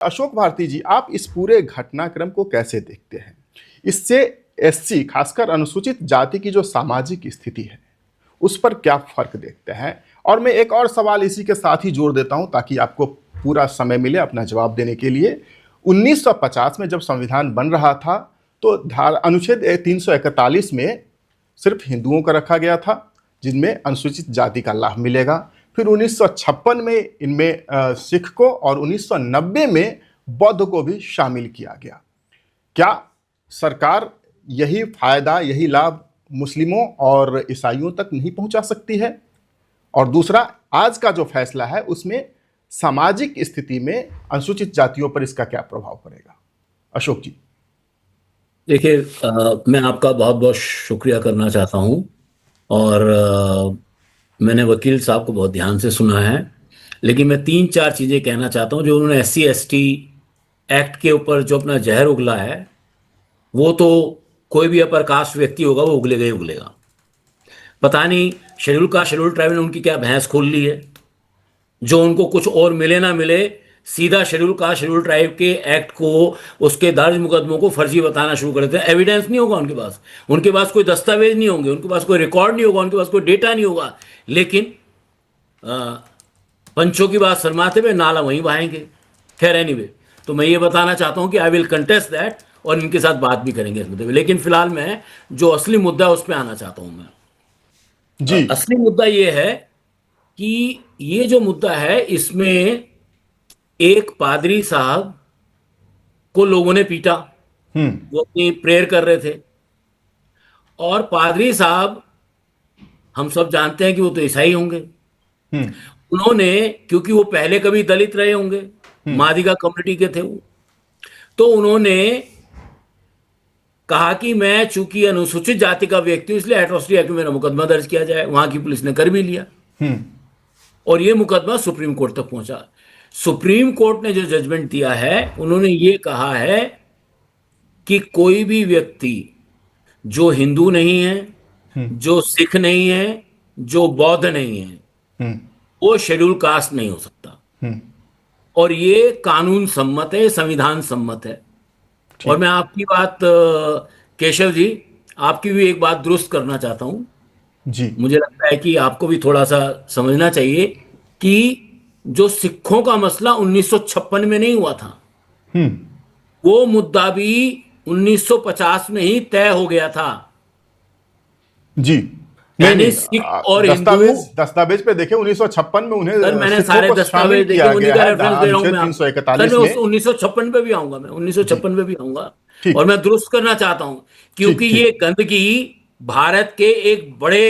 अशोक भारती जी, आप इस पूरे घटनाक्रम को कैसे देखते हैं? इससे एससी, खासकर अनुसूचित जाति की जो सामाजिक स्थिति है, उस पर क्या फ़र्क देखते हैं? और मैं एक और सवाल इसी के साथ ही जोड़ देता हूं ताकि आपको पूरा समय मिले अपना जवाब देने के लिए। 1950 में जब संविधान बन रहा था, तो अनुच्छेद 341 में सिर्फ हिंदुओं का रखा गया था, जिनमें अनुसूचित जाति का लाभ मिलेगा। फिर 1956 में इनमें सिख को और 1990 में बौद्ध को भी शामिल किया गया। क्या सरकार यही फायदा, यही लाभ मुस्लिमों और ईसाइयों तक नहीं पहुंचा सकती है? और दूसरा, आज का जो फैसला है उसमें सामाजिक स्थिति में अनुसूचित जातियों पर इसका क्या प्रभाव पड़ेगा? अशोक जी। देखिए, मैं आपका बहुत बहुत शुक्रिया करना चाहता हूं। और मैंने वकील साहब को बहुत ध्यान से सुना है, लेकिन मैं 3-4 चीज़ें कहना चाहता हूं। जो उन्होंने SC/ST एक्ट के ऊपर जो अपना जहर उगला है, वो तो कोई भी अपर कास्ट व्यक्ति होगा वो उगलेगा ही उगलेगा। पता नहीं शेड्यूल ट्राइब ने उनकी क्या भैंस खोल ली है, जो उनको कुछ और मिले ना मिले सीधा शेड्यूल ट्राइब के एक्ट को, उसके दर्ज मुकदमों को फर्जी बताना शुरू कर देते हैं। एविडेंस नहीं होगा उनके पास कोई दस्तावेज नहीं होंगे, उनके पास कोई रिकॉर्ड नहीं होगा, उनके पास कोई डेटा नहीं होगा, लेकिन पंचों की बात शर्माते हुए नाला वहीं बहाएंगे। खैर एनीवे, तो मैं ये बताना चाहता हूं कि आई विल कंटेस्ट दैट और इनके साथ बात भी करेंगे इस मुद्दे पे। लेकिन फिलहाल मैं जो असली मुद्दा है उस पर आना चाहता हूं। मैं जी। असली मुद्दा ये है कि ये जो मुद्दा है, इसमें एक पादरी साहब को लोगों ने पीटा। वो अपनी प्रेयर कर रहे थे, और पादरी साहब, हम सब जानते हैं कि वो तो ईसाई होंगे। उन्होंने, क्योंकि वो पहले कभी दलित रहे होंगे, मादिगा कम्युनिटी के थे वो, तो उन्होंने कहा कि मैं चूंकि अनुसूचित जाति का व्यक्ति हूं, इसलिए एट्रोसिटी एक्ट में मेरा मुकदमा दर्ज किया जाए। वहां की पुलिस ने कर भी लिया, और ये मुकदमा सुप्रीम कोर्ट तक पहुंचा। सुप्रीम कोर्ट ने जो जजमेंट दिया है, उन्होंने ये कहा है कि कोई भी व्यक्ति जो हिंदू नहीं है, जो सिख नहीं है, जो बौद्ध नहीं है, वो शेड्यूल कास्ट नहीं हो सकता। और ये कानून सम्मत है, संविधान सम्मत है। और मैं आपकी बात, केशव जी, आपकी भी एक बात दुरुस्त करना चाहता हूं जी। मुझे लगता है कि आपको भी थोड़ा सा समझना चाहिए कि जो सिखों का मसला 1956 में नहीं हुआ था, वो मुद्दा भी 1950 में ही तय हो गया था। जी। यानी सिख और हिंदू, दस्तावेज पे देखें, 1956 में उन्हें सर मैंने सिखों सारे को दस्तावेज शामिल देखे, किया उन्हीं गया का है रेफरेंस दे रहा हूं मैं अनुच्छेद आपको। सर 341 मैं में। 1956 पे भी आऊंगा, मैं 1956 पे भी आऊंगा। ठीक। और मैं दुरुस्त करना चाहता हूं, क्योंकि ठीक। ये गंदगी भारत के एक बड़े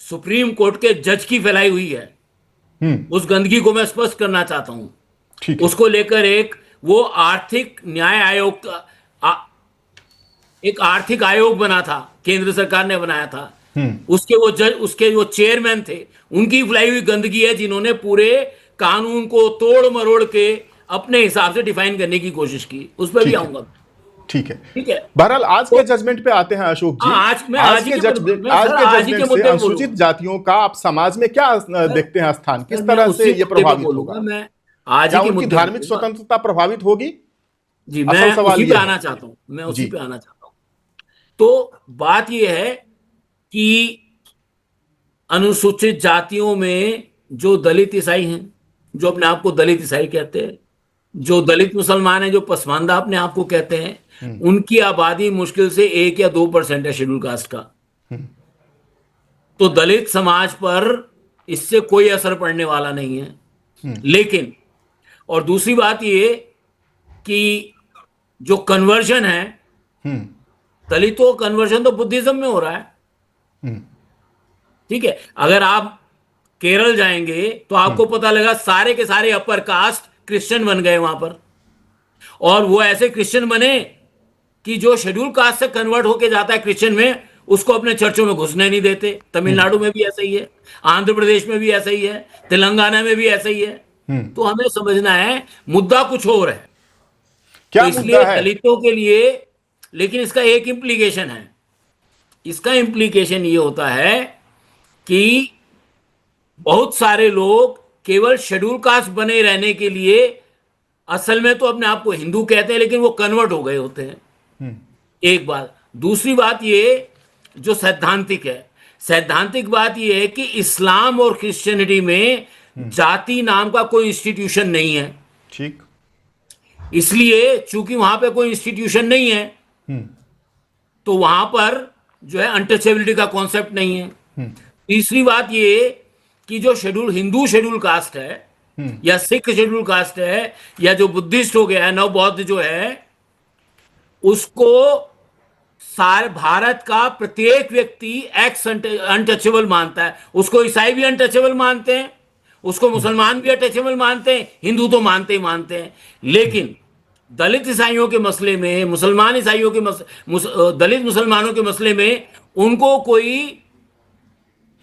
सुप्रीम कोर्ट के जज की फैलाई हुई है। उस गंदगी को मैं स्पष्ट करना चाहता हूं। ठीक। उसको लेकर वो आर्थिक न्याय आयोग का एक आर्थिक आयोग बना था, केंद्र सरकार ने बनाया था। उसके वो चेयरमैन थे, उनकी फैलाई हुई गंदगी है, जिन्होंने पूरे कानून को तोड़ मरोड़ के अपने हिसाब से डिफाइन करने की कोशिश की। उस पर भी आऊंगा। ठीक है। ठीक है। बहरहाल आज के जजमेंट पे आते हैं अशोक जी। आज के जजमेंट से अनुसूचित जातियों का आप समाज में क्या देखते हैं स्थान, किस तरह से ये प्रभावित होगा? मैं आज क्या ही के उनकी मुद्दे धार्मिक स्वतंत्रता प्रभावित होगी? जी, असल मैं सवाल उसी ये पे है। आना चाहता हूं। मैं उसी पे आना चाहता हूं। तो बात यह है कि अनुसूचित जातियों में जो दलित ईसाई हैं, जो अपने आप को दलित ईसाई कहते हैं, जो दलित मुसलमान हैं, जो पसमानदा अपने आप को कहते हैं, उनकी आबादी मुश्किल से 1 या 2% है शेड्यूल कास्ट का। तो दलित समाज पर इससे कोई असर पड़ने वाला नहीं है। लेकिन, और दूसरी बात ये कि जो कन्वर्जन है, दलितों का कन्वर्जन तो बुद्धिज्म में हो रहा है। ठीक है। अगर आप केरल जाएंगे तो आपको पता लगा सारे के सारे अपर कास्ट क्रिश्चियन बन गए वहां पर। और वो ऐसे क्रिश्चियन बने कि जो शेड्यूल कास्ट से कन्वर्ट होके जाता है क्रिश्चियन में, उसको अपने चर्चों में घुसने नहीं देते। तमिलनाडु में भी ऐसा ही है, आंध्र प्रदेश में भी ऐसा ही है, तेलंगाना में भी ऐसा ही है। तो हमें समझना है मुद्दा कुछ और है। क्या तो इसलिए मुद्दा है? दलितों के लिए, लेकिन इसका एक इंप्लीकेशन है। इसका इंप्लीकेशन ये होता है कि बहुत सारे लोग केवल शेड्यूल कास्ट बने रहने के लिए असल में तो अपने आप को हिंदू कहते हैं, लेकिन वो कन्वर्ट हो गए होते हैं। हम्म। एक बात। दूसरी बात ये, जो सैद्धांतिक है, सैद्धांतिक बात ये है कि इस्लाम और क्रिश्चियनिटी में जाति नाम का कोई इंस्टीट्यूशन नहीं है। ठीक। इसलिए चूंकि वहां पे कोई इंस्टीट्यूशन नहीं है, हम्म। तो वहां पर जो है अनटचेबिलिटी का कॉन्सेप्ट नहीं है। हम्म। तीसरी बात ये कि जो शेड्यूल, हिंदू शेड्यूल कास्ट है हम्म। या सिख शेड्यूल कास्ट है या जो बुद्धिस्ट हो गया है, नव बौद्ध जो है, उसको सारे भारत का प्रत्येक व्यक्ति एक्स अनटचेबल मानता है। उसको ईसाई भी अनटचेबल मानते हैं, उसको मुसलमान भी अनटचेबल मानते हैं, हिंदू तो मानते ही मानते हैं। लेकिन दलित ईसाइयों के मसले में, मुसलमान ईसाइयों के दलित मुसलमानों के मसले में उनको कोई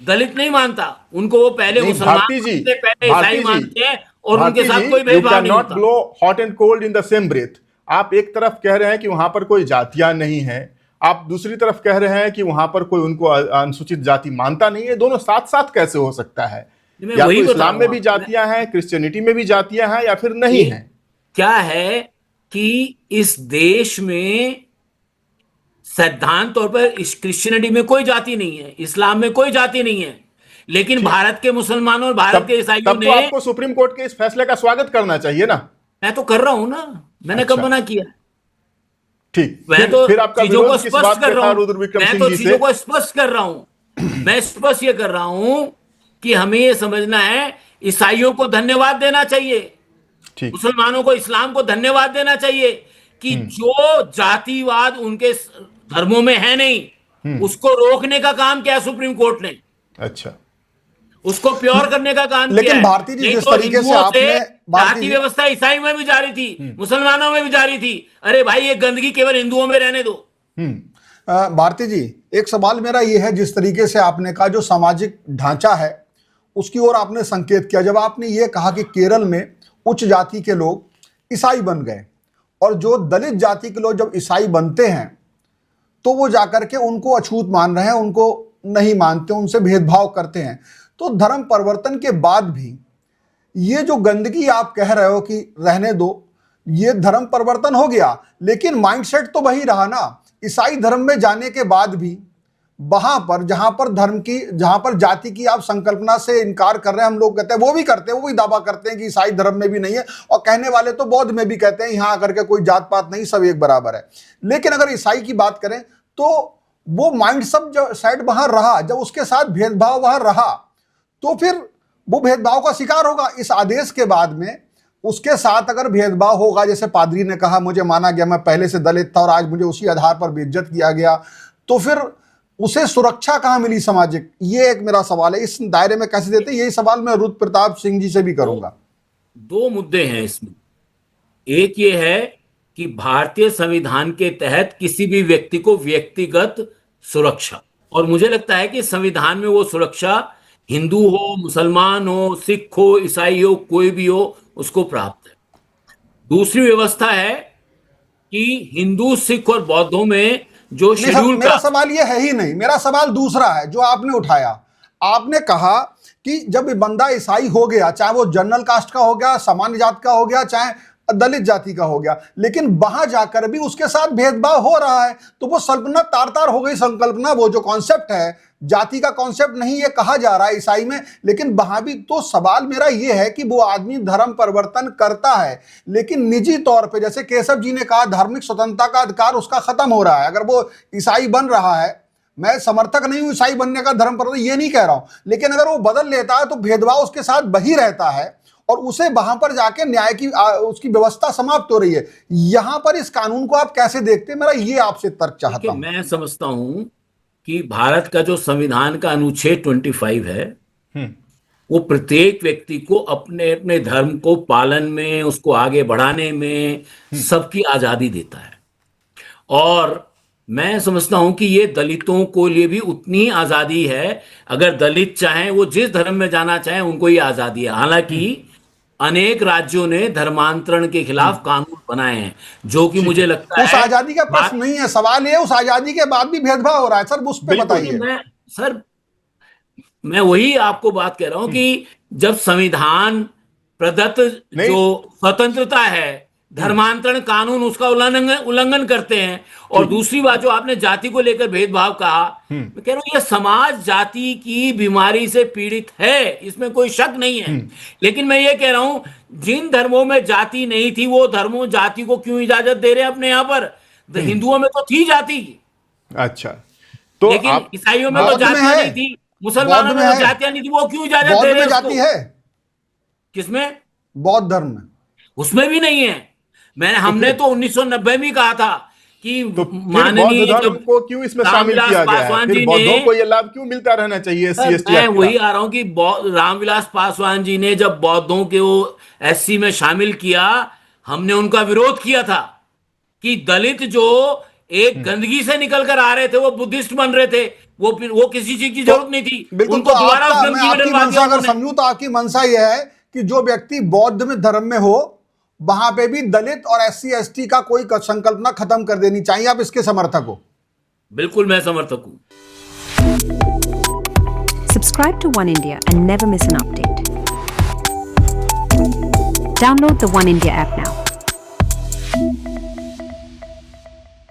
दलित नहीं मानता। उनको वो पहले नहीं मुसलमान भारती जी, मानते हैं, पहले ईसाई भारती जी, मानते हैं, और उनके भारती साथ जी, कोई यू भेदभाव कैन नहीं नॉट होता। Blow hot and cold in the same breath. आप एक तरफ कह रहे हैं कि वहां पर कोई जातियां नहीं है, आप दूसरी तरफ कह रहे हैं कि वहां पर कोई उनको अनुसूचित जाति मानता नहीं है। दोनों साथ साथ कैसे हो सकता है? मैं या वही तो बता इस्लाम रहा में हूं भी जातियां हैं, क्रिश्चियनिटी में भी जातियां हैं, या फिर नहीं ये है? क्या है कि इस देश में सैद्धांत तौर पर इस क्रिश्चियनिटी में कोई जाति नहीं है, इस्लाम में कोई जाति नहीं है, लेकिन ठीक। भारत के मुसलमानों और भारत तब के ईसाइयों तब तो ने। आपको सुप्रीम कोर्ट के इस फैसले का स्वागत करना चाहिए ना। मैं तो कर रहा हूं ना, मैंने कब अच्छा, मना किया? ठीक। मैं फिर तो फिर आपका चीजों को विरोध किस स्पष्ट बात कर पे रहा था हूं। रुद्र विक्रम मैं सिंह तो जी से? चीजों को स्पष्ट कर रहा हूं। मैं स्पष्ट ये कर रहा हूं कि हमें ये समझना है, ईसाइयों को धन्यवाद देना चाहिए, ठीक। मुसलमानों को, इस्लाम को धन्यवाद देना चाहिए कि जो जातिवाद उनके धर्मों में है नहीं, उसको रोकने का काम किया है सुप्रीम कोर्ट ने, अच्छा। उसको प्योर करने का काम किया लेकिन है। भारती जी नहीं जिस तो तरीके से हिंदुओं से आपने, भारती जाति जी, व्यवस्था ईसाई में भी जारी थी, मुसलमानों में भी जारी थी। अरे भाई, ये गंदगी केवल हिंदुओं में रहने दो। भारती जी, एक सवाल मेरा ये है, जिस तरीके से आपने कहा जो सामाजिक ढांचा है उसकी ओर आपने संकेत किया, जब आपने ये कहा कि केरल में उच्च जाति के लोग ईसाई बन गए और जो दलित जाति के लोग जब ईसाई बनते हैं तो वो जाकर के उनको अछूत मान रहे हैं, उनको नहीं मानते, उनसे भेदभाव करते हैं, तो धर्म परिवर्तन के बाद भी ये जो गंदगी आप कह रहे हो कि रहने दो, ये धर्म परिवर्तन हो गया, लेकिन माइंडसेट तो वही रहा ना। ईसाई धर्म में जाने के बाद भी वहां पर जहां पर धर्म की, जहां पर जाति की आप संकल्पना से इनकार कर रहे हैं, हम लोग कहते हैं, वो भी करते हैं, वो भी दावा करते हैं कि ईसाई धर्म में भी नहीं है, और कहने वाले तो बौद्ध में भी कहते हैं यहां आकर के कोई जात पात नहीं, सब एक बराबर है। लेकिन अगर ईसाई की बात करें तो वो माइंड सब जो साइड वहां रहा, जब उसके साथ भेदभाव वहां रहा तो फिर वो भेदभाव का शिकार होगा। इस आदेश के बाद में उसके साथ अगर भेदभाव होगा, जैसे पादरी ने कहा मुझे माना गया, मैं पहले से दलित था और आज मुझे उसी आधार पर बेइज्जत किया गया, तो फिर उसे सुरक्षा कहां मिली सामाजिक? ये एक मेरा सवाल है, इस दायरे में कैसे देते? यही सवाल मैं रुद्र प्रताप सिंह जी से भी करूंगा। दो मुद्दे हैं इसमें। एक ये है कि भारतीय संविधान के तहत किसी भी व्यक्ति को व्यक्तिगत सुरक्षा, और मुझे लगता है कि संविधान में वो सुरक्षा हिंदू हो, मुसलमान हो, सिख हो, ईसाई हो, कोई भी हो, उसको प्राप्त है। दूसरी व्यवस्था है कि हिंदू, सिख और बौद्धों में जो नहीं, शेड्यूल मेरा का, सवाल ये है ही नहीं, मेरा सवाल दूसरा है जो आपने उठाया। आपने कहा कि जब बंदा ईसाई हो गया, चाहे वो जनरल कास्ट का हो गया, सामान्य जात का हो गया, चाहे दलित जाति का हो गया, लेकिन वहां जाकर भी उसके साथ भेदभाव हो रहा है, तो वो सल्तनत तार तार हो गई संकल्पना। वो जो कॉन्सेप्ट है, जाति का कॉन्सेप्ट नहीं ये कहा जा रहा है ईसाई में, लेकिन वहां भी। तो सवाल मेरा ये है कि वो आदमी धर्म परिवर्तन करता है, लेकिन निजी तौर पे, जैसे केशव जी ने कहा, धार्मिक स्वतंत्रता का अधिकार उसका खत्म हो रहा है। अगर वो ईसाई बन रहा है, मैं समर्थक नहीं हूं ईसाई बनने का, धर्म परिवर्तन ये नहीं कह रहा हूं, लेकिन अगर वो बदल लेता है तो भेदभाव उसके साथ वही रहता है और उसे वहां पर जाके न्याय की उसकी व्यवस्था समाप्त हो रही है। यहां पर इस कानून को आप कैसे देखते हैं? मेरा ये आपसे तर्क चाहता हूं। मैं समझता हूं कि भारत का जो संविधान का अनुच्छेद 25 है, वो प्रत्येक व्यक्ति को अपने अपने धर्म को पालन में, उसको आगे बढ़ाने में सबकी आजादी देता है। और मैं समझता हूं कि ये दलितों को लिए भी उतनी ही आजादी है। अगर दलित चाहें, वो जिस धर्म में जाना चाहें, उनको ये आजादी है। हालांकि अनेक राज्यों ने धर्मांतरण के खिलाफ कानून बनाए हैं, जो कि मुझे लगता उस है, आजादी का प्रश्न नहीं है, सवाल ये उस आजादी के बाद भी भेदभाव हो रहा है सर, उस पर बताइए। मैं वही आपको बात कह रहा हूं कि जब संविधान प्रदत्त नहीं। जो स्वतंत्रता है, धर्मांतरण कानून, उसका उल्लंघन करते हैं। और दूसरी बात, जो आपने जाति को लेकर भेदभाव कहा, मैं कह रहा हूं ये समाज जाति की बीमारी से पीड़ित है, इसमें कोई शक नहीं है। लेकिन मैं ये कह रहा हूं, जिन धर्मों में जाति नहीं थी, वो धर्मों जाति को क्यों इजाजत दे रहे हैं अपने यहां पर? हिंदुओं में तो थी जाति, अच्छा, तो लेकिन आप ईसाइयों में तो बौद्ध में जातियां है। नहीं थी, मुसलमानों बौद्ध में में तो है। जातियां नहीं थी, वो क्यों इजाजत बौद्ध दे रहे में हैं जाति उसको? है, किसमें? बौद्ध धर्म में। उसमें भी नहीं है। हमने तो 1990 में कहा था कि तो फिर माननीय बौद्ध धर्म जब को क्यों इसमें शामिल रामविलास किया गया है? पासवान फिर जी बौद्धों ने, को ये लाभ क्यों मिलता रहना चाहिए SC ST मैं एक्ट वही का? आ रहा हूं कि रामविलास पासवान जी ने जब बौद्धों के वो SC में शामिल किया, हमने उनका विरोध किया था कि दलित जो एक गंदगी से निकल कर आ रहे थे, वो बुद्धिस्ट बन रहे थे, वो किसी चीज की जरूरत नहीं थी, बिल्कुल। उनको तो दोबारा आपका, उस मैं गंदगी में आपकी डलवा मंशा दिया अगर उन्होंने। समझूं तो आपकी मंशा यह है कि जो व्यक्ति बौद्ध में धर्म में हो, वहां पे भी दलित और SC ST का कोई संकल्पना खत्म कर देनी चाहिए। आप इसके समर्थक हो? बिल्कुल, मैं समर्थक हूं। Subscribe to One India and never miss an update. Download the One India app now.